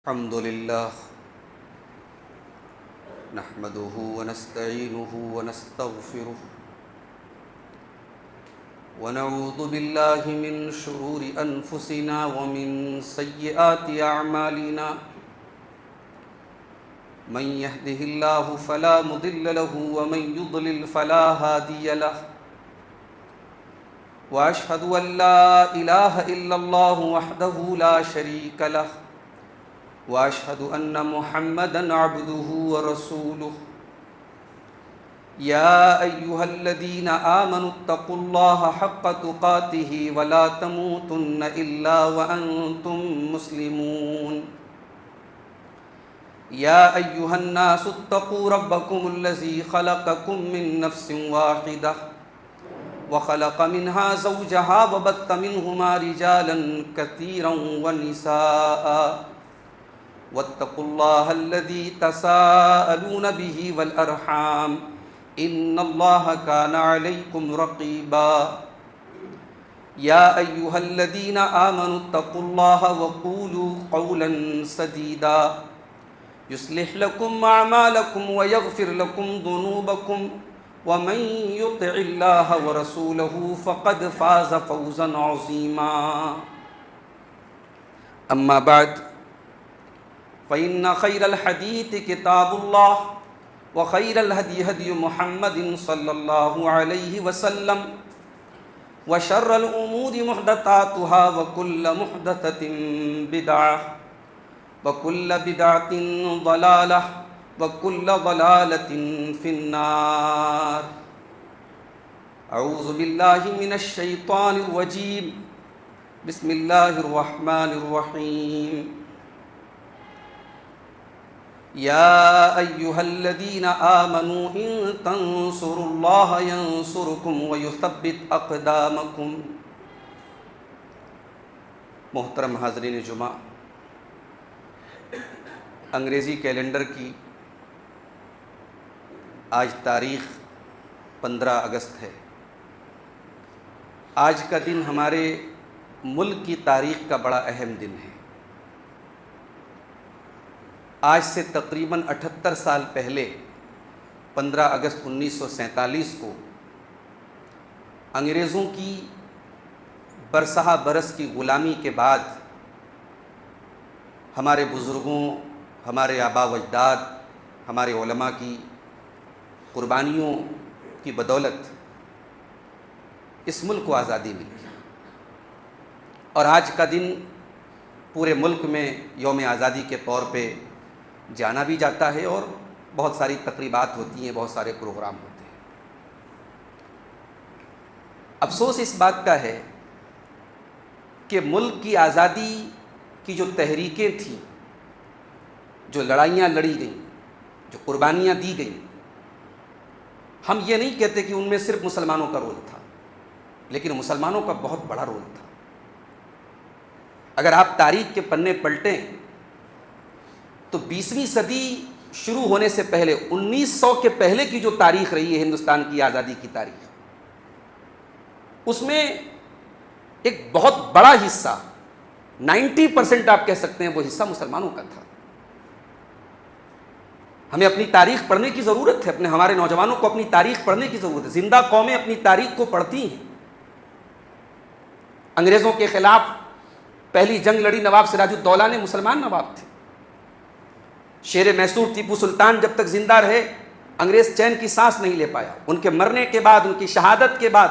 الحمد لله نحمده ونستعينه ونستغفره ونعوذ بالله من شرور أنفسنا ومن سيئات أعمالنا من يهده الله فلا مضل له ومن يضلل فلا هادي له وأشهد أن لا إله إلا الله وحده لا شريك له واشهد ان محمدا عبده ورسوله يا ايها الذين امنوا اتقوا الله حق تقاته ولا تموتن الا وانتم مسلمون يا ايها الناس اتقوا ربكم الذي خلقكم من نفس واحده وخلق منها زوجها وبث منهما رجالا كثيرا ونساء واتقوا الله الذي تساءلون به والأرحام إن الله كان عليكم رقيبا يا أيها الذين آمنوا اتقوا الله وقولوا قولا سديدا يصلح لكم أعمالكم ويغفر لكم ذنوبكم ومن يطع الله ورسوله فقد فاز فوزا عظيما أما بعد فإن خير الحديث كتاب الله وخير الهدي هدي محمد صلى الله عليه وسلم وشر الأمور محدثاتها وكل محدثة بدعة وكل بدعة ضلالة وكل ضلالة في النار أعوذ بالله من الشيطان الرجيم بسم الله الرحمن الرحيم يا أيها الذين آمنوا إن تنصروا الله ينصركم ويثبت أقدامكم محترم حاضرین جمعہ، انگریزی کیلنڈر کی آج تاریخ 15 اگست ہے۔ آج کا دن ہمارے ملک کی تاریخ کا بڑا اہم دن ہے۔ آج سے تقریباً 78 سال پہلے 15 اگست 1947 کو انگریزوں کی برسہ برس کی غلامی کے بعد ہمارے بزرگوں، ہمارے آبا و اجداد، ہمارے علماء کی قربانیوں کی بدولت اس ملک کو آزادی ملی، اور آج کا دن پورے ملک میں یوم آزادی کے طور پہ جانا بھی جاتا ہے، اور بہت ساری تقریبات ہوتی ہیں، بہت سارے پروگرام ہوتے ہیں۔ افسوس اس بات کا ہے کہ ملک کی آزادی کی جو تحریکیں تھیں، جو لڑائیاں لڑی گئیں، جو قربانیاں دی گئیں، ہم یہ نہیں کہتے کہ ان میں صرف مسلمانوں کا رول تھا، لیکن مسلمانوں کا بہت بڑا رول تھا۔ اگر آپ تاریخ کے پنے پلٹیں تو 20ویں صدی شروع ہونے سے پہلے 1900 کے پہلے کی جو تاریخ رہی ہے ہندوستان کی آزادی کی تاریخ، اس میں ایک بہت بڑا حصہ 90% آپ کہہ سکتے ہیں وہ حصہ مسلمانوں کا تھا۔ ہمیں اپنی تاریخ پڑھنے کی ضرورت ہے، ہمارے نوجوانوں کو اپنی تاریخ پڑھنے کی ضرورت ہے۔ زندہ قومیں اپنی تاریخ کو پڑھتی ہیں۔ انگریزوں کے خلاف پہلی جنگ لڑی نواب سراج الدولہ نے، مسلمان نواب تھے۔ شیر میسور ٹیپو سلطان جب تک زندہ رہے انگریز چین کی سانس نہیں لے پایا۔ ان کے مرنے کے بعد، ان کی شہادت کے بعد،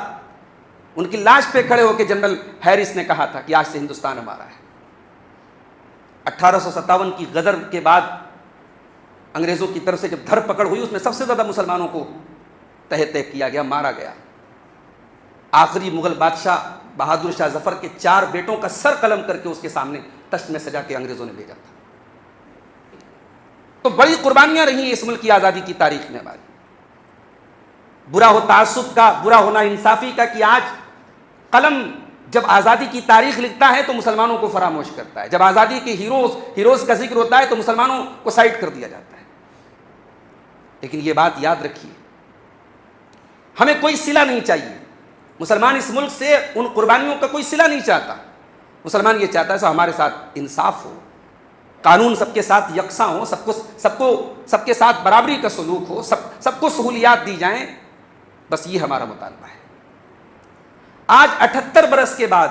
ان کی لاش پہ کھڑے ہو کے جنرل ہیرس نے کہا تھا کہ آج سے ہندوستان ہمارا ہے۔ 1857 کی غدر کے بعد انگریزوں کی طرف سے جب دھر پکڑ ہوئی، اس میں سب سے زیادہ مسلمانوں کو تہہ کیا گیا، مارا گیا۔ آخری مغل بادشاہ بہادر شاہ ظفر کے 4 بیٹوں کا سر قلم کر کے اس کے سامنے تشت میں سجا کے انگریزوں نے بھیجا تھا۔ تو بڑی قربانیاں رہی ہیں اس ملک کی آزادی کی تاریخ میں ہماری۔ برا ہو تعصب کا، برا ہونا انصافی کا کہ آج قلم جب آزادی کی تاریخ لکھتا ہے تو مسلمانوں کو فراموش کرتا ہے، جب آزادی کے ہیروز کا ذکر ہوتا ہے تو مسلمانوں کو سائڈ کر دیا جاتا ہے۔ لیکن یہ بات یاد رکھیے، ہمیں کوئی صلہ نہیں چاہیے، مسلمان اس ملک سے ان قربانیوں کا کوئی صلہ نہیں چاہتا۔ مسلمان یہ چاہتا ہے سو ہمارے ساتھ انصاف ہو، قانون سب کے ساتھ یکساں ہو، سب کے ساتھ برابری کا سلوک ہو، سب کو سہولیات دی جائیں، بس یہ ہمارا مطالبہ ہے۔ آج 78 برس کے بعد،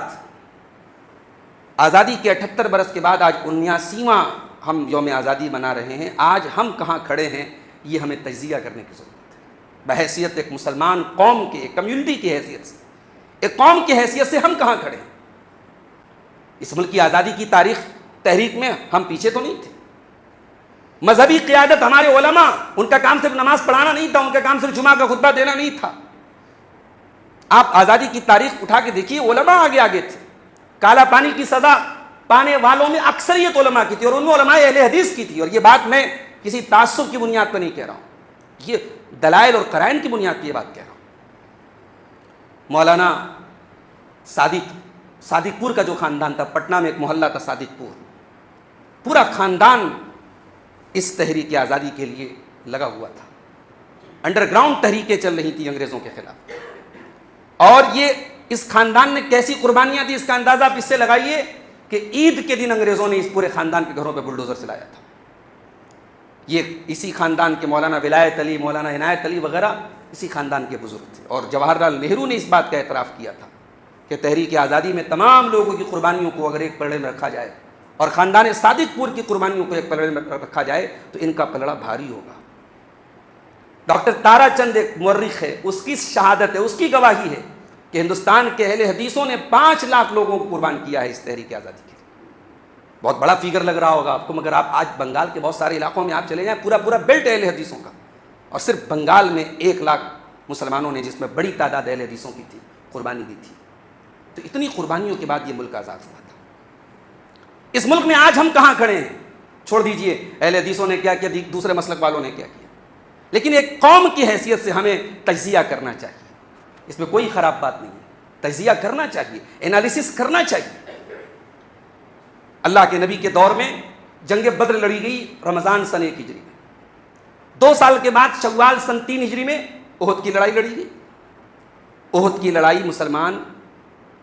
آزادی کے 78 برس کے بعد، آج 79واں ہم یوم آزادی منا رہے ہیں۔ آج ہم کہاں کھڑے ہیں یہ ہمیں تجزیہ کرنے کی ضرورت ہے۔ بحیثیت ایک مسلمان قوم کے، ایک کمیونٹی کی حیثیت سے، ایک قوم کی حیثیت سے ہم کہاں کھڑے ہیں؟ اس ملک کی آزادی کی تحریک میں ہم پیچھے تو نہیں تھے۔ مذہبی قیادت ہمارے علماء، ان کا کام صرف نماز پڑھانا نہیں تھا، ان کا کام صرف جمعہ کا خطبہ دینا نہیں تھا۔ آپ آزادی کی تاریخ اٹھا کے دیکھیے، علماء آگے تھے۔ کالا پانی کی سزا پانے والوں میں اکثریت علماء کی تھی، اور ان میں علماء اہل حدیث کی تھی۔ اور یہ بات میں کسی تعصب کی بنیاد پر نہیں کہہ رہا ہوں، یہ دلائل اور قرائن کی بنیاد پر یہ بات کہہ رہا ہوں۔ مولانا صادق پور کا جو خاندان تھا، پٹنہ میں ایک محلہ تھا صادق پور، پورا خاندان اس تحریک آزادی کے لیے لگا ہوا تھا۔ انڈر گراؤنڈ تحریکیں چل رہی تھیں انگریزوں کے خلاف، اور یہ اس خاندان نے کیسی قربانیاں دی، اس کا اندازہ آپ اس سے لگائیے کہ عید کے دن انگریزوں نے اس پورے خاندان کے گھروں پہ بلڈوزر چلایا تھا۔ یہ اسی خاندان کے مولانا ولایت علی، مولانا عنایت علی وغیرہ اسی خاندان کے بزرگ تھے، اور جواہر لال نہرو نے اس بات کا اعتراف کیا تھا کہ تحریک آزادی میں تمام لوگوں کی قربانیوں کو اگر ایک پلڑے میں رکھا جائے اور خاندان صادق پور کی قربانیوں کو ایک پلڑے میں رکھا جائے تو ان کا پلڑا بھاری ہوگا۔ ڈاکٹر تارا چند ایک مورخ ہے، اس کی شہادت ہے، اس کی گواہی ہے کہ ہندوستان کے اہل حدیثوں نے 5 لاکھ لوگوں کو قربان کیا ہے اس تحریک آزادی کے لیے۔ بہت بڑا فگر لگ رہا ہوگا آپ کو، مگر آپ آج بنگال کے بہت سارے علاقوں میں آپ چلے جائیں، پورا بیلٹ اہل حدیثوں کا، اور صرف بنگال میں 1 لاکھ مسلمانوں نے، جس میں بڑی تعداد اہل حدیثوں کی تھی، قربانی دی تھی۔ تو اتنی قربانیوں کے بعد یہ ملک آزاد ہوا تھا۔ اس ملک میں آج ہم کہاں کھڑے ہیں؟ چھوڑ دیجئے اہل حدیثوں نے کیا کیا، دوسرے مسلک والوں نے کیا کیا، لیکن ایک قوم کی حیثیت سے ہمیں تجزیہ کرنا چاہیے۔ اس میں کوئی خراب بات نہیں ہے، تجزیہ کرنا چاہیے، انالیسس کرنا چاہیے۔ اللہ کے نبی کے دور میں جنگ بدر لڑی گئی رمضان سن 1 ہجری میں، 2 سال کے بعد شوال سن 3 ہجری میں احد کی لڑائی لڑی گئی۔ احد کی لڑائی مسلمان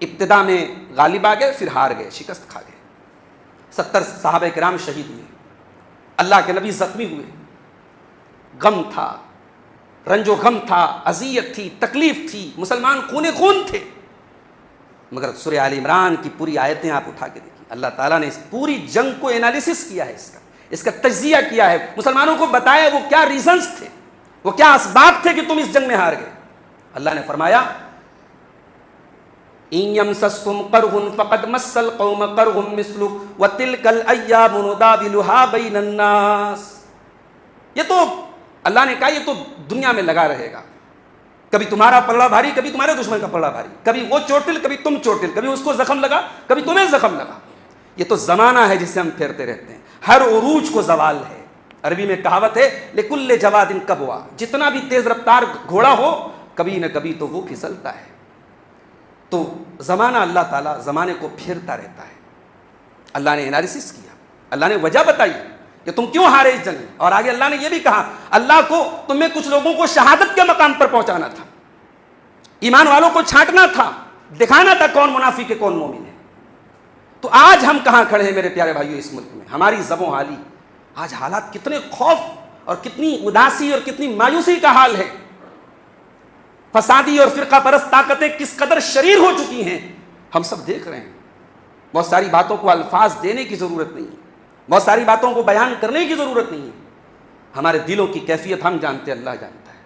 ابتدا میں غالب آ گئے، پھر ہار گئے، شکست کھا گئے، 70 صحابہ کرام شہید ہوئے، اللہ کے نبی زخمی ہوئے، غم تھا، رنج و غم تھا، اذیت تھی، تکلیف تھی، مسلمان خون تھے۔ مگر سورہ آل عمران کی پوری آیتیں آپ اٹھا کے دیکھیں، اللہ تعالیٰ نے اس پوری جنگ کو انالیسس کیا ہے، اس کا تجزیہ کیا ہے، مسلمانوں کو بتایا وہ کیا ریزنز تھے، وہ کیا اسباب تھے کہ تم اس جنگ میں ہار گئے۔ اللہ نے فرمایا إِن يَمْسَسْكُمْ قَرْحٌ فَقَدْ مَسَّ الْقَوْمَ قَرْحٌ مِثْلُهُ وَتِلْكَ الْأَيَّامُ نُدَاوِلُهَا بَيْنَ النَّاسِ۔ یہ تو اللہ نے کہا یہ تو دنیا میں لگا رہے گا، کبھی تمہارا پلڑا بھاری، کبھی تمہارے دشمن کا پلڑا بھاری، کبھی وہ چوٹل، کبھی تم چوٹل، کبھی اس کو زخم لگا، کبھی تمہیں زخم لگا۔ یہ تو زمانہ ہے جسے ہم پھیرتے رہتے ہیں، ہر عروج کو زوال ہے۔ عربی میں کہاوت ہے لِكُلِّ جَوَادٍ كَبْوَةٌ، جتنا بھی تیز رفتار گھوڑا ہو کبھی نہ کبھی تو وہ پھسلتا ہے۔ تو زمانہ، اللہ تعالیٰ زمانے کو پھیرتا رہتا ہے۔ اللہ نے انالیسس کیا، اللہ نے وجہ بتائی کہ تم کیوں ہارے اس جنگ میں، اور آگے اللہ نے یہ بھی کہا اللہ کو تمہیں کچھ لوگوں کو شہادت کے مقام پر پہنچانا تھا، ایمان والوں کو چھانٹنا تھا، دکھانا تھا کون منافق ہے کون مومن ہے۔ تو آج ہم کہاں کھڑے ہیں میرے پیارے بھائیو اس ملک میں، ہماری زب و حالی، آج حالات کتنے خوف اور کتنی اداسی اور کتنی مایوسی کا حال ہے۔ فسادی اور فرقہ پرست طاقتیں کس قدر شریر ہو چکی ہیں ہم سب دیکھ رہے ہیں۔ بہت ساری باتوں کو الفاظ دینے کی ضرورت نہیں ہے، بہت ساری باتوں کو بیان کرنے کی ضرورت نہیں ہے، ہمارے دلوں کی کیفیت ہم جانتے، اللہ جانتا ہے۔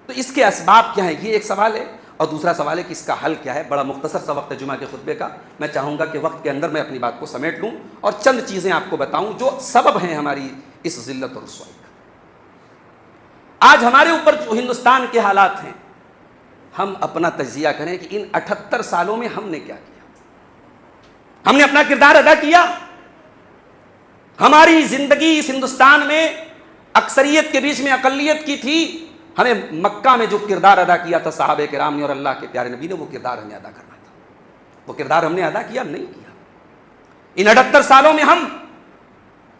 تو اس کے اسباب کیا ہیں یہ ایک سوال ہے، اور دوسرا سوال ہے کہ اس کا حل کیا ہے۔ بڑا مختصر سا وقت ہے جمعہ کے خطبے کا، میں چاہوں گا کہ وقت کے اندر میں اپنی بات کو سمیٹ لوں اور چند چیزیں آپ کو بتاؤں جو سبب ہیں ہماری اس ذلت اور رسوائی کا۔ آج ہمارے اوپر جو ہندوستان کے حالات ہیں، ہم اپنا تجزیہ کریں کہ ان 78 سالوں میں ہم نے کیا کیا، ہم نے اپنا کردار ادا کیا۔ ہماری زندگی اس ہندوستان میں اکثریت کے بیچ میں اقلیت کی تھی، ہمیں مکہ میں جو کردار ادا کیا تھا صحابہ کرام نے اور اللہ کے پیارے نبی نے، وہ کردار ہمیں ادا کرنا تھا۔ وہ کردار ہم نے ادا کیا نہیں کیا۔ ان 78 سالوں میں ہم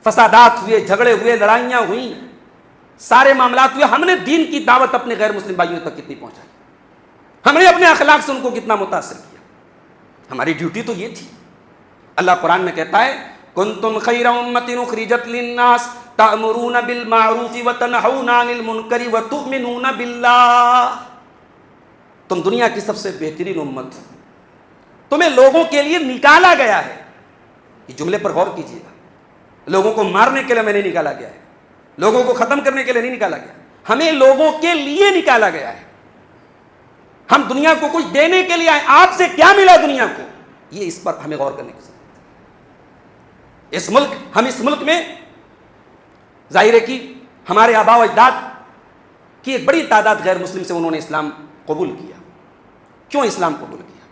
فسادات ہوئے، جھگڑے ہوئے، لڑائیاں ہوئیں، سارے معاملات ہوئے، ہم نے دین کی دعوت اپنے غیر مسلم بھائیوں تک کتنی پہنچائی، ہم نے اپنے اخلاق سے ان کو کتنا متاثر کیا۔ ہماری ڈیوٹی تو یہ تھی۔ اللہ قرآن میں کہتا ہے کنتم خیر امۃ اخرجت للناس تأمرون بالمعروف وتنہون عن المنکر وتؤمنون باللہ. تم دنیا کی سب سے بہترین امت ہو, تمہیں لوگوں کے لیے نکالا گیا ہے. یہ جملے پر غور کیجیے گا. لوگوں کو مارنے کے لیے میں نہیں نکالا گیا ہے, لوگوں کو ختم کرنے کے لیے نہیں نکالا گیا, ہمیں لوگوں کے لیے نکالا گیا ہے. ہم دنیا کو کچھ دینے کے لیے آئے. آپ سے کیا ملا دنیا کو, یہ اس پر ہمیں غور کرنے کی ضرورت ہے. ہم اس ملک میں ظاہر ہے کہ ہمارے آباء و اجداد کی ایک بڑی تعداد غیر مسلم سے انہوں نے اسلام قبول کیا. کیوں اسلام قبول کیا؟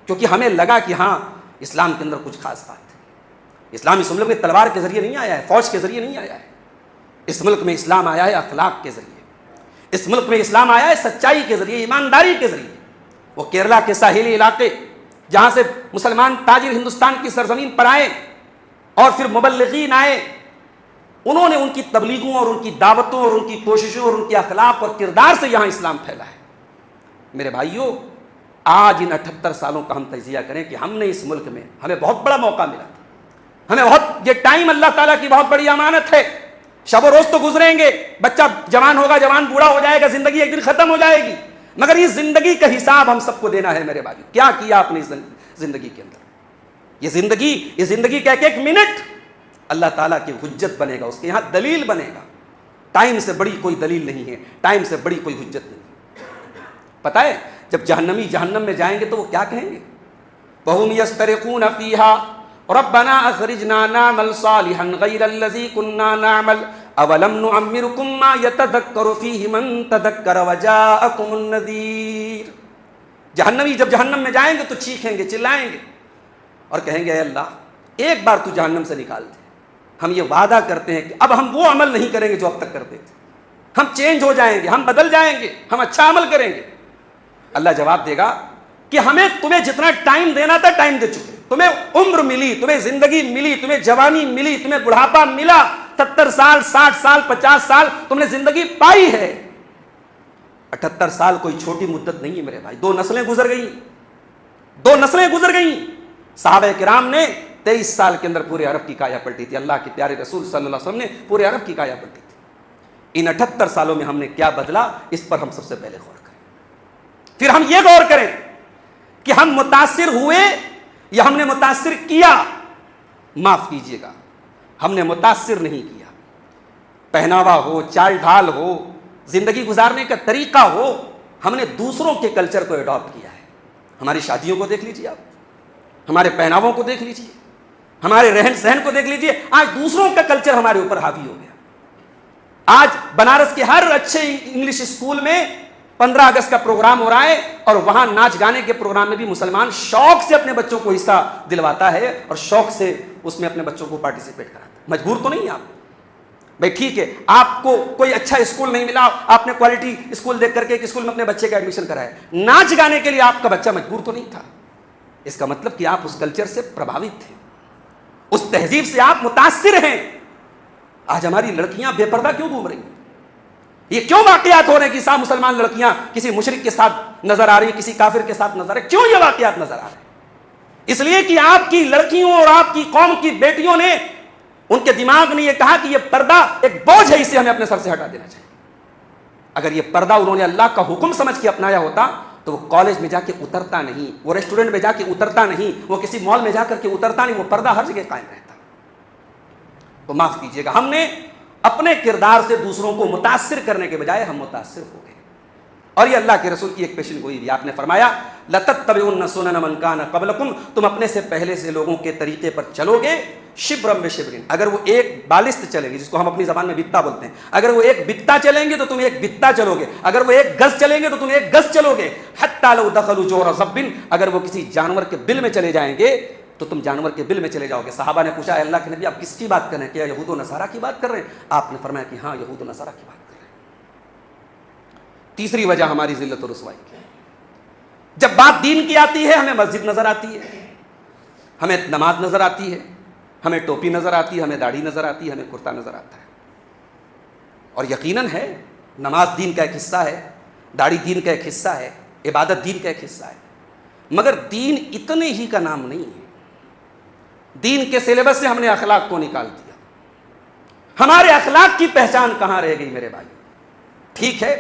کیونکہ ہمیں لگا کہ ہاں اسلام کے اندر کچھ خاص بات ہے. اسلام اس ملک میں تلوار کے ذریعے نہیں آیا ہے, فوج کے ذریعے نہیں آیا ہے. اس ملک میں اسلام آیا ہے اخلاق کے ذریعے. اس ملک میں اسلام آیا ہے سچائی کے ذریعے, ایمانداری کے ذریعے. وہ کیرلا کے ساحلی علاقے جہاں سے مسلمان تاجر ہندوستان کی سرزمین پر آئے اور پھر مبلغین آئے, انہوں نے ان کی تبلیغوں اور ان کی دعوتوں اور ان کی کوششوں اور ان کے اخلاق اور کردار سے یہاں اسلام پھیلا ہے. میرے بھائیوں, آج ان 78 سالوں کا ہم تجزیہ کریں کہ ہم نے اس ملک میں, ہمیں بہت بڑا موقع ملا تھا. ہمیں بہت, یہ ٹائم اللہ تعالیٰ کی بہت بڑی امانت ہے. شب و روز تو گزریں گے, بچہ جوان ہوگا, جوان بوڑھا ہو جائے گا, زندگی ایک دن ختم ہو جائے گی, مگر یہ زندگی کا حساب ہم سب کو دینا ہے. میرے بھائی, کیا کیا آپ نے اس زندگی کے اندر؟ یہ زندگی کا ایک ایک منٹ اللہ تعالیٰ کی حجت بنے گا, اس کے یہاں دلیل بنے گا. ٹائم سے بڑی کوئی دلیل نہیں ہے, ٹائم سے بڑی کوئی حجت نہیں. پتہ ہے جب جہنمی جہنم میں جائیں گے تو وہ کیا کہیں گے؟ وَهُمْ يَسْتَرِخُونَ فِيهَا رَبَّنَا أَخْرِجْنَا نَعْمَلْ صَالِحًا غَيْرَ الَّذِي كُنَّا نَعْمَلْ أَوَلَمْ نُعَمِّرْكُمْ مَا يَتَذَكَّرُ فِيهِ مَنْ تَذَكَّرَ وَجَاءَكُمُ النَّذِيرُ. جہنمی جب جہنم میں جائیں گے تو چیخیں گے, چلائیں گے اور کہیں گے اے اللہ ایک بار تو جہنم سے نکال دے. ہم یہ وعدہ کرتے ہیں کہ اب ہم وہ عمل نہیں کریں گے جو اب تک کرتے تھے. ہم چینج ہو جائیں گے, ہم بدل جائیں گے, ہم اچھا عمل کریں گے. اللہ جواب دے گا کہ ہمیں تمہیں جتنا ٹائم دینا تھا ٹائم دے چکے. تمہیں عمر ملی, تمہیں زندگی ملی, تمہیں جوانی ملی, تمہیں بڑھاپا ملا. 70 سال, 60 سال, 50 سال تم نے زندگی پائی ہے. 78 سال کوئی چھوٹی مدت نہیں ہے میرے بھائی. 2 نسلیں گزر گئیں, 2 نسلیں گزر گئیں. صحابہ کرام نے 23 سال کے اندر پورے عرب کی کایا پلٹی تھی. اللہ کے پیارے رسول صلی اللہ علیہ وسلم نے پورے عرب کی کایا پلٹی تھی. ان 78 سالوں میں ہم نے کیا بدلا, اس پر ہم سب سے پہلے غور کریں. پھر ہم یہ غور کریں کہ ہم متاثر ہوئے یا ہم نے متاثر کیا. معاف کیجئے گا, ہم نے متاثر نہیں کیا. پہناوا ہو, چال ڈھال ہو, زندگی گزارنے کا طریقہ ہو, ہم نے دوسروں کے کلچر کو اڈاپٹ کیا ہے. ہماری شادیوں کو دیکھ لیجیے آپ, ہمارے پہناووں کو دیکھ لیجیے, ہمارے رہن سہن کو دیکھ لیجیے. آج دوسروں کا کلچر ہمارے اوپر حاوی ہو گیا. آج بنارس کے ہر اچھے انگلش اسکول میں 15 اگست کا پروگرام ہو رہا ہے اور وہاں ناچ گانے کے پروگرام میں بھی مسلمان شوق سے اپنے بچوں کو حصہ دلواتا ہے اور شوق سے اس میں اپنے بچوں کو پارٹیسپیٹ کراتا ہے. مجبور تو نہیں آپ بھائی, ٹھیک ہے آپ کو کوئی اچھا اسکول نہیں ملا, آپ نے کوالٹی اسکول دیکھ کر کے ایک اسکول میں اپنے بچے کا ایڈمیشن کرایا. ناچ گانے کے لیے آپ کا بچہ مجبور تو نہیں تھا. اس کا مطلب کہ آپ اس کلچر سے پربھاوت تھے, اس تہذیب سے آپ متاثر ہیں. آج ہماری لڑکیاں بے پردہ کیوں گھوم رہی ہیں؟ یہ کیوں واقعات ہو رہے ہیں کہ صاحب مسلمان لڑکیاں کسی مشرک کے ساتھ نظر آ رہی ہیں, کسی کافر کے ساتھ نظر آ رہی ہیں؟ کیوں یہ واقعات نظر آ رہے ہیں؟ اس لیے کہ آپ کی لڑکیوں اور آپ کی قوم کی بیٹیوں نے, ان کے دماغ نے یہ کہا کہ یہ پردہ ایک بوجھ ہے, اسے ہمیں اپنے سر سے ہٹا دینا چاہیے. اگر یہ پردہ انہوں نے اللہ کا حکم سمجھ کے اپنایا ہوتا تو وہ کالج میں جا کے اترتا نہیں, وہ ریسٹورنٹ میں جا کے اترتا نہیں, وہ کسی مال میں جا کر کے اترتا نہیں, وہ پردہ ہر جگہ قائم رہتا. تو معاف کیجیے گا, ہم نے اپنے کردار سے دوسروں کو متاثر کرنے کے بجائے ہم متاثر ہو گئے. اور یہ اللہ کے رسول کی ایک پیشن گوئی بھی. آپ نے فرمایا لَتَتَّبِعُنَّ سُنَنَ مَنْ كَانَ قَبْلَكُمْ, تم اپنے سے پہلے سے لوگوں کے طریقے پر چلو گے. شبرم بشبرن, اگر وہ ایک بالست چلیں گے, جس کو ہم اپنی زبان میں بتا بولتے ہیں, اگر وہ ایک بتا چلیں گے تو تم ایک بتا چلو گے, اگر وہ ایک گز چلیں گے تو تم ایک گز چلو گے. حتیٰ لو دخلوا جوہر ضب, اگر وہ کسی جانور کے بل میں چلے جائیں گے تو تم جانور کے بل میں چلے جاؤ گے. صحابہ نے پوچھا اللہ کے نبی آپ کس کی بات کر رہے ہیں, کیا یہود و نصارہ کی بات کر رہے ہیں؟ آپ نے فرمایا کہ ہاں یہود و نصارہ کی بات کر رہے ہیں. تیسری وجہ ہماری ذلت و رسوائی کی, جب بات دین کی آتی ہے ہمیں مسجد نظر آتی ہے, ہمیں نماز نظر آتی ہے, ہمیں ٹوپی نظر آتی ہے, ہمیں داڑھی نظر آتی ہے, ہمیں کرتا نظر آتا ہے. اور یقیناً ہے نماز دین کا ایک حصہ ہے, داڑھی دین کا ایک حصہ ہے, عبادت دین کا ایک حصہ ہے, مگر دین اتنے ہی کا نام نہیں ہے. دین کے سلیبس سے ہم نے اخلاق کو نکال دیا. ہمارے اخلاق کی پہچان کہاں رہ گئی میرے بھائی؟ ٹھیک ہے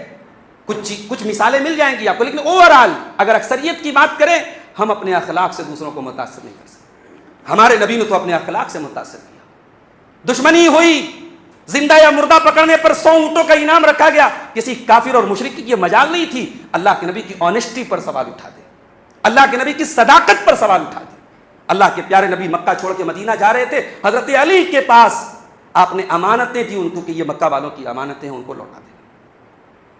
کچھ مثالیں مل جائیں گی آپ کو، لیکن اوور آل اگر اکثریت کی بات کریں، ہم اپنے اخلاق سے دوسروں کو متاثر نہیں کر سکتے. ہمارے نبی نے تو اپنے اخلاق سے متاثر کیا. دشمنی ہوئی، زندہ یا مردہ پکڑنے پر 100 اونٹوں کا انعام رکھا گیا. کسی کافر اور مشرک کی یہ مجال نہیں تھی اللہ کے نبی کی آنیسٹی پر سوال اٹھا دے، اللہ کے نبی کی صداقت پر سوال اٹھا دے. اللہ کے پیارے نبی مکہ چھوڑ کے مدینہ جا رہے تھے، حضرت علی کے پاس آپ نے امانتیں دی ان کو کہ یہ مکہ والوں کی امانتیں ہیں، ان کو لوٹا دینا.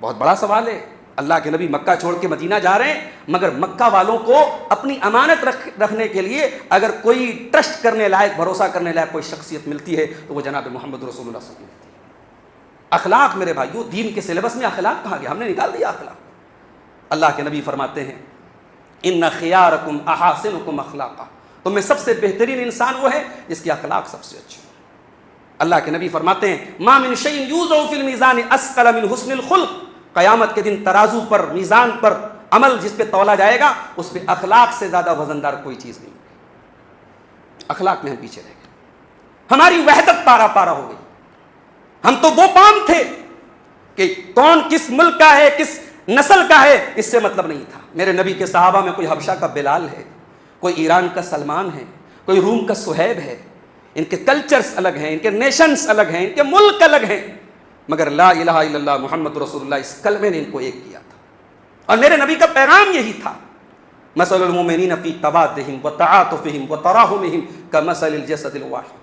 بہت بڑا سوال ہے. اللہ کے نبی مکہ چھوڑ کے مدینہ جا رہے ہیں، مگر مکہ والوں کو اپنی امانت رکھنے کے لیے اگر کوئی ٹرسٹ کرنے لائق، بھروسہ کرنے لائق کوئی شخصیت ملتی ہے تو وہ جناب محمد رسول اللہ صلی اللہ علیہ وسلم. اخلاق میرے بھائیو، دین کے سلیبس میں اخلاق کہاں گیا؟ ہم نے نکال دیا اخلاق. اللہ کے نبی فرماتے ہیں ان خیارکم احاسنکم اخلاقا، تم میں سب سے بہترین انسان وہ ہے جس کی اخلاق سب سے اچھی. اللہ کے نبی فرماتے ہیں ما من شیء یوضع فی المیزان اثقل من حسن الخلق، قیامت کے دن ترازو پر، میزان پر عمل جس پہ تولا جائے گا اس پہ اخلاق سے زیادہ وزندار کوئی چیز نہیں. اخلاق میں ہم پیچھے رہ گئے، ہماری وحدت پارا پارا ہو گئی. ہم تو وہ قوم تھے کہ کون کس ملک کا ہے، کس نسل کا ہے، اس سے مطلب نہیں تھا. میرے نبی کے صحابہ میں کوئی حبشہ کا بلال ہے، کوئی ایران کا سلمان ہے، کوئی روم کا صہیب ہے. ان کے کلچرز الگ ہیں، ان کے نیشنز الگ ہیں، ان کے ملک الگ ہیں، مگر لا الہ الا اللہ محمد رسول اللہ اس کلمے نے ان کو ایک کیا تھا. اور میرے نبی کا پیغام یہی تھا مثل المؤمنین فی توادہم وتعاطفہم وتراحمہم کمثل الجسد الواحد.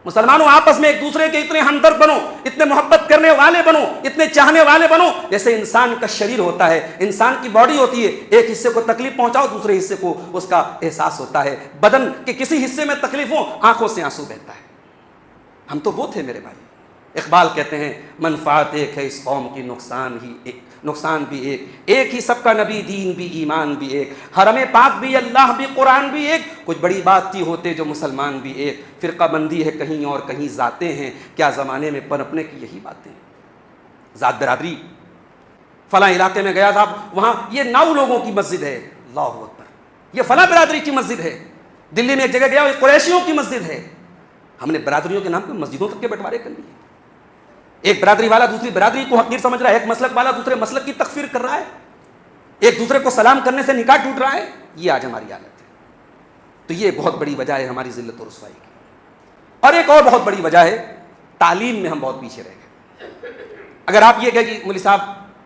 مسلمانوں آپس میں ایک دوسرے کے اتنے ہمدرد بنو، اتنے محبت کرنے والے بنو، اتنے چاہنے والے بنو جیسے انسان کا شریر ہوتا ہے، انسان کی باڈی ہوتی ہے. ایک حصے کو تکلیف پہنچاؤ دوسرے حصے کو اس کا احساس ہوتا ہے. بدن کے کسی حصے میں تکلیف ہو آنکھوں سے آنسو بہتا ہے. ہم تو وہ تھے میرے بھائی. اقبال کہتے ہیں منفعت ایک ہے اس قوم کی، نقصان بھی ایک ہی سب کا نبی، دین بھی، ایمان بھی ایک، حرم پاک بھی، اللہ بھی، قرآن بھی ایک. کچھ بڑی بات تھی ہوتے جو مسلمان بھی ایک، فرقہ بندی ہے کہیں اور کہیں ذاتیں ہیں، کیا زمانے میں پنپنے کی یہی باتیں. ذات برادری، فلاں علاقے میں گیا تھا، وہاں یہ 9 لوگوں کی مسجد ہے، اللہ اکبر، یہ فلاں برادری کی مسجد ہے. دلی میں ایک جگہ گیا، یہ قریشیوں کی مسجد ہے. ہم نے برادریوں کے نام پہ مسجدوں تک کے بٹوارے کر لیے. ایک برادری والا دوسری برادری کو حقیر سمجھ رہا ہے، ایک مسلک والا دوسرے مسلک کی تکفیر کر رہا ہے، ایک دوسرے کو سلام کرنے سے نکاح ٹوٹ رہا ہے. یہ آج ہماری حالت ہے. تو یہ بہت بڑی وجہ ہے ہماری ذلت و رسوائی کی. اور ایک اور بہت بڑی وجہ ہے تعلیم میں ہم بہت پیچھے رہ گئے. اگر آپ یہ کہیں کہ مولوی صاحب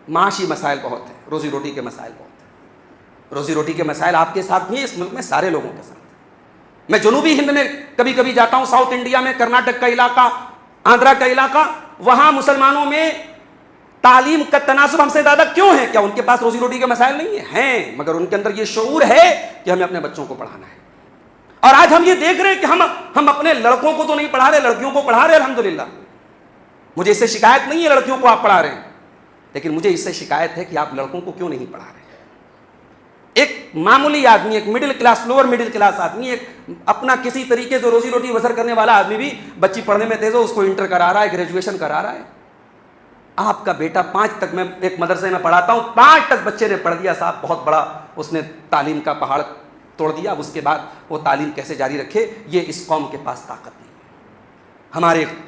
معاشی مسائل بہت ہیں، روزی روٹی کے مسائل بہت ہیں، روزی روٹی کے مسائل آپ کے ساتھ بھی ہیں، اس ملک میں سارے لوگوں کے ساتھ. میں جنوبی ہند میں کبھی کبھی جاتا ہوں، ساؤتھ انڈیا میں، کرناٹک کا علاقہ، آندھرا کا علاقہ، وہاں مسلمانوں میں تعلیم کا تناسب ہم سے زیادہ کیوں ہے؟ کیا ان کے پاس روزی روٹی کے مسائل نہیں ہیں؟ مگر ان کے اندر یہ شعور ہے کہ ہمیں اپنے بچوں کو پڑھانا ہے. اور آج ہم یہ دیکھ رہے ہیں کہ ہم اپنے لڑکوں کو تو نہیں پڑھا رہے، لڑکیوں کو پڑھا رہے. الحمدللہ مجھے اس سے شکایت نہیں ہے لڑکیوں کو آپ پڑھا رہے ہیں، لیکن مجھے اس سے شکایت ہے کہ آپ لڑکوں کو کیوں نہیں پڑھا رہے. ایک معمولی آدمی، ایک middle class, lower middle class آدمی، ایک اپنا کسی طریقے سے روزی روٹی بسر کرنے والا آدمی بھی بچی پڑھنے میں تیز ہو، اس کو انٹر کرا رہا ہے، گریجویشن کرا رہا ہے. آپ کا بیٹا 5 تک، میں ایک مدرسے میں پڑھاتا ہوں، 5 تک بچے نے پڑھ دیا صاحب، بہت بڑا اس نے تعلیم کا پہاڑ توڑ دیا. اب اس کے بعد وہ تعلیم کیسے جاری رکھے؟ یہ اس قوم کے پاس طاقت نہیں.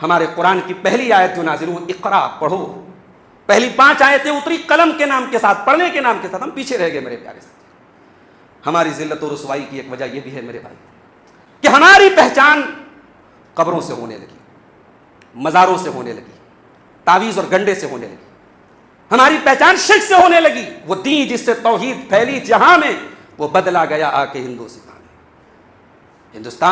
ہمارے قرآن کی پہلی آیت جو نازل ہوئی، اقرا، پڑھو، پہلی 5 آیتیں اتری قلم کے نام کے ساتھ، پڑھنے کے نام کے ساتھ. ہم پیچھے رہ گئے میرے پیارے ساتھ. ہماری ذلت و رسوائی کی ایک وجہ یہ بھی ہے میرے بھائی کہ ہماری پہچان قبروں سے ہونے لگی، مزاروں سے ہونے لگی، تعویذ اور گنڈے سے ہونے لگی. ہماری پہچان شرک سے ہونے لگی. وہ دین جس سے توحید پھیلی جہاں میں، وہ بدلا گیا آ کے ہندوستان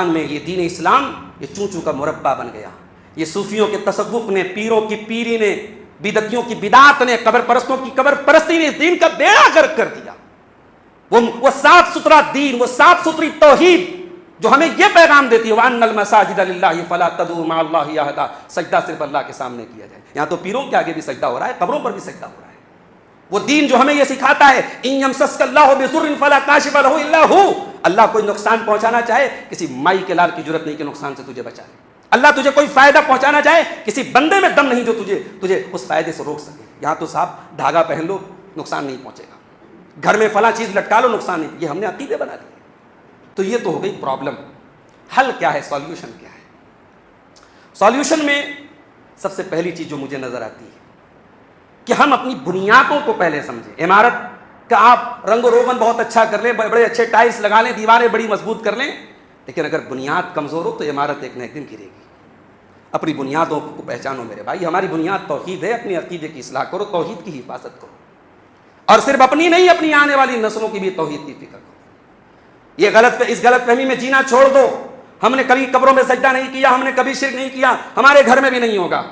میں. یہ دین اسلام یہ چوں چوں کا مربع بن گیا. یہ صوفیوں کے تصوف نے، پیروں کی پیری نے، بدعتیوں کی بدعت نے، قبر پرستوں کی قبر پرستی نے اس دین کا بیڑا غرق کر دیا. وہ صاف ستھرا دین، وہ صاف ستھری توحید جو ہمیں یہ پیغام دیتی ہے وَأَنَّ الْمَسَاجِدَ لِلَّهِ فَلَا تَدْعُوا مَعَ اللَّهِ أَحَدًا، سجدہ صرف اللہ کے سامنے کیا جائے. یہاں تو پیروں کے آگے بھی سجدہ ہو رہا ہے، قبروں پر بھی سجدہ ہو رہا ہے. وہ دین جو ہمیں یہ سکھاتا ہے إِن يَمْسَسْكَ اللَّهُ بِضُرٍّ فَلَا كَاشِفَ لَهُ إِلَّا هُوَ، اللہ کوئی نقصان پہنچانا چاہے کسی مائی کے لال کی جرت نہیں کہ نقصان سے تجھے بچا لے. اللہ تجھے کوئی فائدہ پہنچانا چاہے کسی بندے میں دم نہیں جو تجھے اس فائدے سے روک سکے. یہاں تو صاحب دھاگا پہن لو نقصان نہیں پہنچے گا، گھر میں فلاں چیز لٹکا لو نقصان نہیں. یہ ہم نے عقیدے بنا لیے. تو یہ تو ہو گئی پرابلم. حل کیا ہے، سالوشن کیا ہے؟ سالوشن میں سب سے پہلی چیز جو مجھے نظر آتی ہے کہ ہم اپنی بنیادوں کو پہلے سمجھیں۔ عمارت کا آپ رنگ و روغن بہت اچھا کر لیں، بڑے اچھے ٹائلس لگا لیں، دیواریں بڑی مضبوط کر لیں، لیکن اگر بنیاد کمزور ہو تو عمارت ایک نہ ایک دن گرے گی۔ اپنی بنیادوں کو پہچانو میرے بھائی، ہماری بنیاد توحید ہے، اپنے عقیدے کی اصلاح کرو، توحید کی حفاظت کرو، اور صرف اپنی نہیں، اپنی آنے والی نسلوں کی بھی توحید کی فکر کرو۔ اس غلط فہمی میں جینا چھوڑ دو، ہم نے کبھی قبروں میں سجدہ نہیں کیا، ہم نے کبھی شرک نہیں کیا، ہمارے گھر میں بھی نہیں ہوگا۔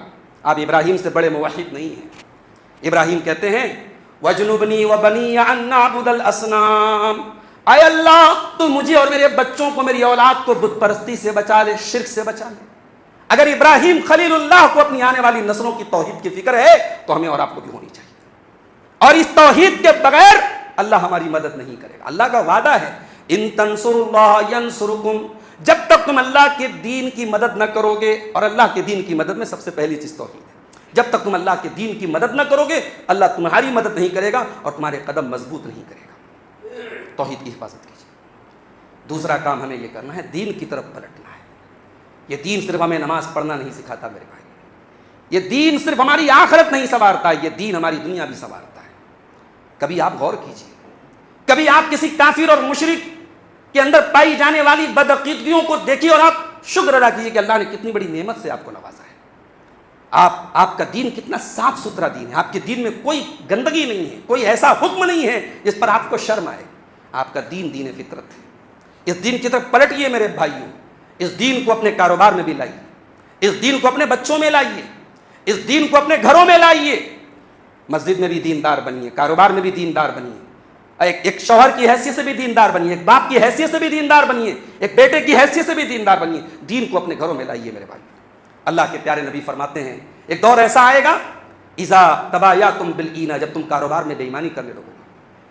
آپ ابراہیم سے بڑے موحد نہیں ہیں۔ ابراہیم کہتے ہیں وَجْنُبْنِي وَبَنِيَّ أَن نَّعْبُدَ الْأَصْنَامَ، اے اللہ تو مجھے اور میرے بچوں کو، میری اولاد کو بت پرستی سے بچا لے، شرک سے بچا لے۔ اگر ابراہیم خلیل اللہ کو اپنی آنے والی نسلوں کی توحید کی فکر ہے تو ہمیں اور آپ کو بھی ہونی چاہیے، اور اس توحید کے بغیر اللہ ہماری مدد نہیں کرے گا۔ اللہ کا وعدہ ہے ان تنصروا اللہ ینصرکم، جب تک تم اللہ کے دین کی مدد نہ کرو گے، اور اللہ کے دین کی مدد میں سب سے پہلی چیز توحید ہے، جب تک تم اللہ کے دین کی مدد نہ کرو گے اللہ تمہاری مدد نہیں کرے گا اور تمہارے قدم مضبوط نہیں کرے گا۔ توحید کی حفاظت کیجیے۔ دوسرا کام ہمیں یہ کرنا ہے، دین کی طرف پلٹنا ہے۔ یہ دین صرف ہمیں نماز پڑھنا نہیں سکھاتا میرے بھائی، یہ دین صرف ہماری آخرت نہیں سنوارتا، یہ دین ہماری دنیا بھی سنوارتا ہے۔ کبھی آپ غور کیجیے، کبھی آپ کسی کافر اور مشرک کے اندر پائی جانے والی بدعقیدگیوں کو دیکھیے اور آپ شکر ادا کیجیے کہ اللہ نے کتنی بڑی نعمت سے آپ کو نوازا ہے۔ آپ کا دین کتنا صاف ستھرا دین ہے، آپ کے دین میں کوئی گندگی نہیں ہے، کوئی ایسا حکم نہیں ہے جس پر آپ کو شرم آئے۔ آپ کا دین دین فطرت ہے۔ اس دین کی طرف پلٹیے میرے بھائیوں، اس دین کو اپنے کاروبار میں بھی لائیے، اس دین کو اپنے بچوں میں لائیے، اس دین کو اپنے گھروں میں لائیے۔ مسجد میں بھی دیندار بنیے، کاروبار میں بھی دیندار بنیے، ایک شوہر کی حیثیت سے بھی دیندار بنیے، ایک باپ کی حیثیت سے بھی دیندار بنیے، ایک بیٹے کی حیثیت سے بھی دیندار بنیے۔ دین کو اپنے گھروں میں لائیے میرے بھائی۔ اللہ کے پیارے نبی فرماتے ہیں ایک دور ایسا آئے گا اذا تبایعتم بالعینہ، جب تم کاروبار میں بے ایمانی کرنے لگو گے،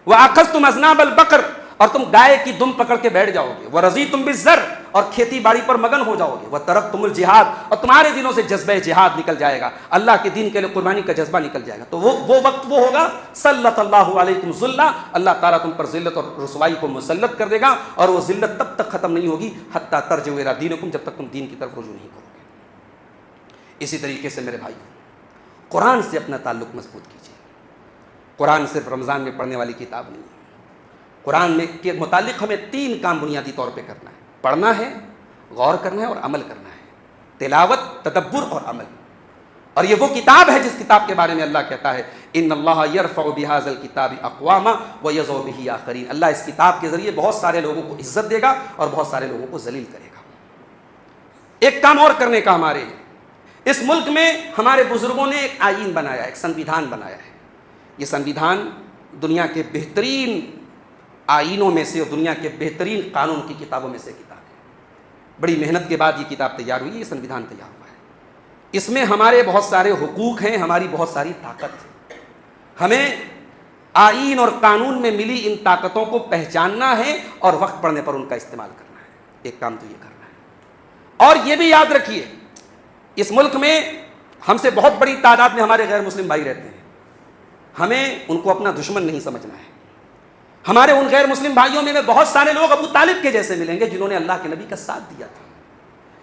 واخذتم اذناب البقر، اور تم گائے کی دم پکڑ کے بیٹھ جاؤ گے، ورضیتم بالزر، اور کھیتی باڑی پر مگن ہو جاؤ گے، وترکتم الجہاد، اور تمہارے دلوں سے جذبہ جہاد نکل جائے گا، اللہ کے دین کے لیے قربانی کا جذبہ نکل جائے گا، تو وہ وقت وہ ہوگا سلط اللہ علیکم ذلہ، اللہ تعالیٰ تم پر ذلت اور رسوائی کو مسلط کر دے گا، اور وہ ذلت تب تک ختم نہیں ہوگی حتی ترجعوا الی دینکم، جب تک تم دین کی طرف رجوع نہیں کرو گے۔ اسی طریقے سے میرے بھائی، قرآن سے اپنا تعلق مضبوط کیجیے۔ قرآن صرف رمضان میں پڑھنے والی کتاب نہیں ہے۔ قرآن میں کے متعلق ہمیں 3 کام بنیادی طور پہ کرنا ہے، پڑھنا ہے، غور کرنا ہے اور عمل کرنا ہے۔ تلاوت، تدبر اور عمل۔ اور یہ وہ کتاب ہے جس کتاب کے بارے میں اللہ کہتا ہے ان اللہ یرفع بہذا الکتاب اقواما ویضع بہ آخرین، اللہ اس کتاب کے ذریعے بہت سارے لوگوں کو عزت دے گا اور بہت سارے لوگوں کو ذلیل کرے گا۔ ایک کام اور کرنے کا ہمارے اس ملک میں ہمارے بزرگوں نے ایک آئین بنایا، ایک سنویدھان بنایا ہے۔ یہ سنویدھان دنیا کے بہترین آئینوں میں سے اور دنیا کے بہترین قانون کی کتابوں میں سے کتاب ہے۔ بڑی محنت کے بعد یہ کتاب تیار ہوئی، یہ سنویدھان تیار ہوا ہے۔ اس میں ہمارے بہت سارے حقوق ہیں، ہماری بہت ساری طاقت ہے۔ ہمیں آئین اور قانون میں ملی ان طاقتوں کو پہچاننا ہے اور وقت پڑنے پر ان کا استعمال کرنا ہے۔ ایک کام تو یہ کرنا ہے۔ اور یہ بھی یاد رکھیے، اس ملک میں ہم سے بہت بڑی تعداد میں ہمارے غیر مسلم بھائی رہتے ہیں، ہمیں ان کو اپنا دشمن نہیں سمجھنا ہے۔ ہمارے ان غیر مسلم بھائیوں میں بہت سارے لوگ ابو طالب کے جیسے ملیں گے جنہوں نے اللہ کے نبی کا ساتھ دیا تھا،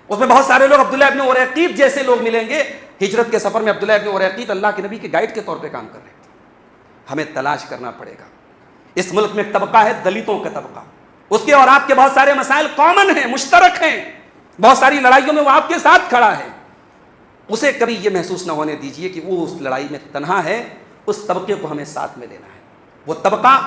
اس میں بہت سارے لوگ عبداللہ ابن اریقیط جیسے لوگ ملیں گے، ہجرت کے سفر میں عبداللہ ابن اریقیط اللہ کے نبی کے گائیڈ کے طور پہ کام کر رہے تھے۔ ہمیں تلاش کرنا پڑے گا۔ اس ملک میں ایک طبقہ ہے دلتوں کا طبقہ، اس کے اور آپ کے بہت سارے مسائل کامن ہیں، مشترک ہیں، بہت ساری لڑائیوں میں وہ آپ کے ساتھ کھڑا ہے۔ اسے کبھی یہ محسوس نہ ہونے دیجیے کہ وہ اس لڑائی میں تنہا ہے، اس طبقے کو ہمیں ساتھ میں لینا ہے۔ وہ طبقہ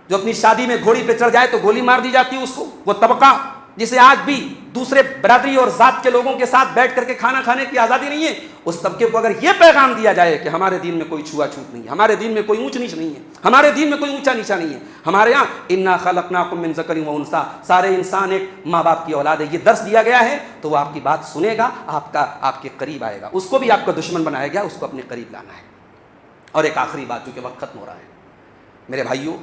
جو اپنی شادی میں گھوڑی پہ چڑھ جائے تو گولی مار دی جاتی ہے اس کو، وہ طبقہ جسے آج بھی دوسرے برادری اور ذات کے لوگوں کے ساتھ بیٹھ کر کے کھانا کھانے کی آزادی نہیں ہے، اس طبقے کو اگر یہ پیغام دیا جائے کہ ہمارے دین میں کوئی چھوا چھوت نہیں ہے، ہمارے دین میں کوئی اونچ نیچ نہیں ہے، ہمارے دین میں کوئی اونچا نیچا نہیں ہے، ہمارے یہاں انا خلقناکم من ذکر و انثی، سارے انسان ایک ماں باپ کی اولاد ہے، یہ درس دیا گیا ہے تو وہ آپ کی بات سنے گا، آپ کے قریب آئے گا، اس کو بھی آپ کا دشمن بنایا گیا، اس کو اپنے قریب لانا ہے۔ اور ایک آخری بات، چونکہ وقت ختم ہو رہا ہے میرے بھائیوں،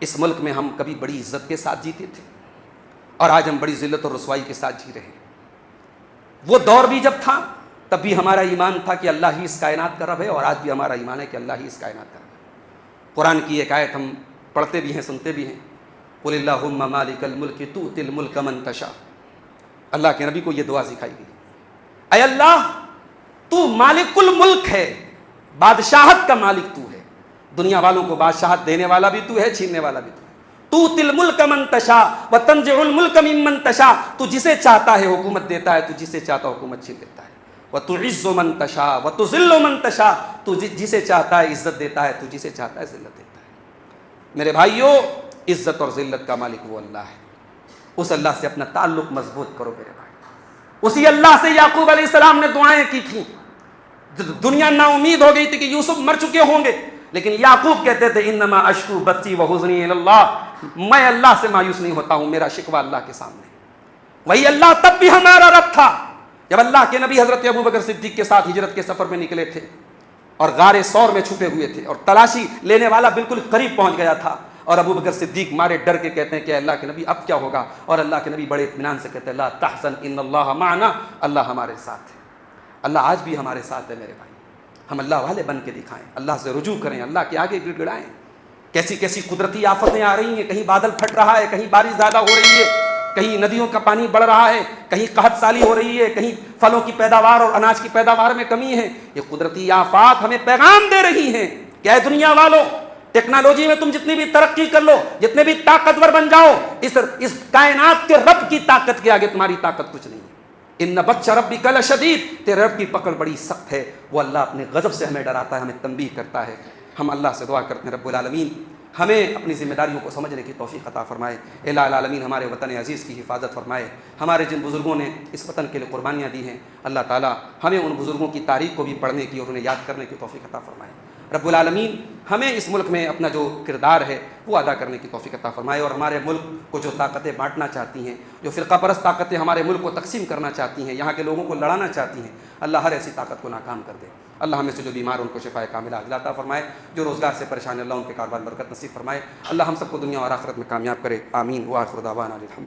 اس ملک میں ہم کبھی بڑی عزت کے ساتھ جیتے تھے اور آج ہم بڑی ذلت اور رسوائی کے ساتھ جی رہے ہیں۔ وہ دور بھی جب تھا تب بھی ہمارا ایمان تھا کہ اللہ ہی اس کائنات کا رب ہے، اور آج بھی ہمارا ایمان ہے کہ اللہ ہی اس کائنات کا رب ہے۔ قرآن کی ایک آیت ہم پڑھتے بھی ہیں، سنتے بھی ہیں، قل اللہم مالک الملک تؤتی الملک من تشاء، اللہ کے نبی کو یہ دعا سکھائی گئی، اے اللہ تو مالک الملک ہے، بادشاہت کا مالک تو ہے، دنیا والوں کو بادشاہت دینے والا بھی تو ہے، چھیننے والا بھی تو ہے۔ توتی الملک من تشاء وتنزع الملک ممن تشاء، تو جسے چاہتا ہے حکومت دیتا ہے، تو جسے چاہتا ہے حکومت چھین لیتا ہے۔ وتعز من تشاء وتذل من تشاء، تو جسے چاہتا ہے عزت دیتا ہے، تو جسے چاہتا ہے ذلت دیتا ہے۔ میرے بھائیو، عزت اور ذلت کا مالک وہ اللہ ہے، اس اللہ سے اپنا تعلق مضبوط کرو میرے بھائی۔ اسی اللہ سے یعقوب علیہ السلام نے دعائیں کی تھیں، دنیا نا امید ہو گئی تھی کہ یوسف مر چکے ہوں گے، لیکن یعقوب کہتے تھے انما اشکو بثی وحزنی الی اللہ، میں اللہ سے مایوس نہیں ہوتا ہوں، میرا شکوہ اللہ کے سامنے۔ وہی اللہ تب بھی ہمارا رب تھا جب اللہ کے نبی حضرت ابوبکر صدیق کے ساتھ ہجرت کے سفر میں نکلے تھے اور غار ثور میں چھپے ہوئے تھے، اور تلاشی لینے والا بالکل قریب پہنچ گیا تھا، اور ابوبکر صدیق مارے ڈر کے کہتے ہیں کہ اللہ کے نبی اب کیا ہوگا، اور اللہ کے نبی بڑے اطمینان سے کہتے ہیں لا تحزن ان اللہ معنا، اللہ ہمارے ساتھ ہے۔ اللہ آج بھی ہمارے ساتھ ہے میرے بھائی، ہم اللہ والے بن کے دکھائیں، اللہ سے رجوع کریں، اللہ کے آگے گڑ گڑائیں۔ کیسی کیسی قدرتی آفتیں آ رہی ہیں، کہیں بادل پھٹ رہا ہے، کہیں بارش زیادہ ہو رہی ہے، کہیں ندیوں کا پانی بڑھ رہا ہے، کہیں قحط سالی ہو رہی ہے، کہیں پھلوں کی پیداوار اور اناج کی پیداوار میں کمی ہے۔ یہ قدرتی آفات ہمیں پیغام دے رہی ہیں کہ اے دنیا والوں، ٹیکنالوجی میں تم جتنی بھی ترقی کر لو، جتنے بھی طاقتور بن جاؤ، اس کائنات کے رب کی طاقت کے آگے تمہاری طاقت کچھ نہیں ہے۔ ان بطش ربک لشدید، تیرے رب کی پکڑ بڑی سخت ہے، وہ اللہ اپنے غضب سے ہمیں ڈراتا ہے، ہمیں تنبیہ کرتا ہے۔ ہم اللہ سے دعا کرتے ہیں رب العالمین ہمیں اپنی ذمہ داریوں کو سمجھنے کی توفیق عطا فرمائے، الہ العالمین ہمارے وطن عزیز کی حفاظت فرمائے، ہمارے جن بزرگوں نے اس وطن کے لیے قربانیاں دی ہیں اللہ تعالیٰ ہمیں ان بزرگوں کی تاریخ کو بھی پڑھنے کی اور انہیں یاد کرنے کی توفیق عطا فرمائے۔ رب العالمین ہمیں اس ملک میں اپنا جو کردار ہے وہ ادا کرنے کی توفیق عطا فرمائے، اور ہمارے ملک کو جو طاقتیں بانٹنا چاہتی ہیں، جو فرقہ پرست طاقتیں ہمارے ملک کو تقسیم کرنا چاہتی ہیں، یہاں کے لوگوں کو لڑانا چاہتی ہیں، اللہ ہر ایسی طاقت کو ناکام کر دے۔ اللہ ہمیں سے جو بیمار ان کو شفاء کاملہ عاجلہ عطا فرمائے، جو روزگار سے پریشان اللہ ان کے کاروبار برکت نصیب فرمائے، اللہ ہم سب کو دنیا اور آخرت میں کامیاب کرے، آمین۔ وآخر دعوانا الحمد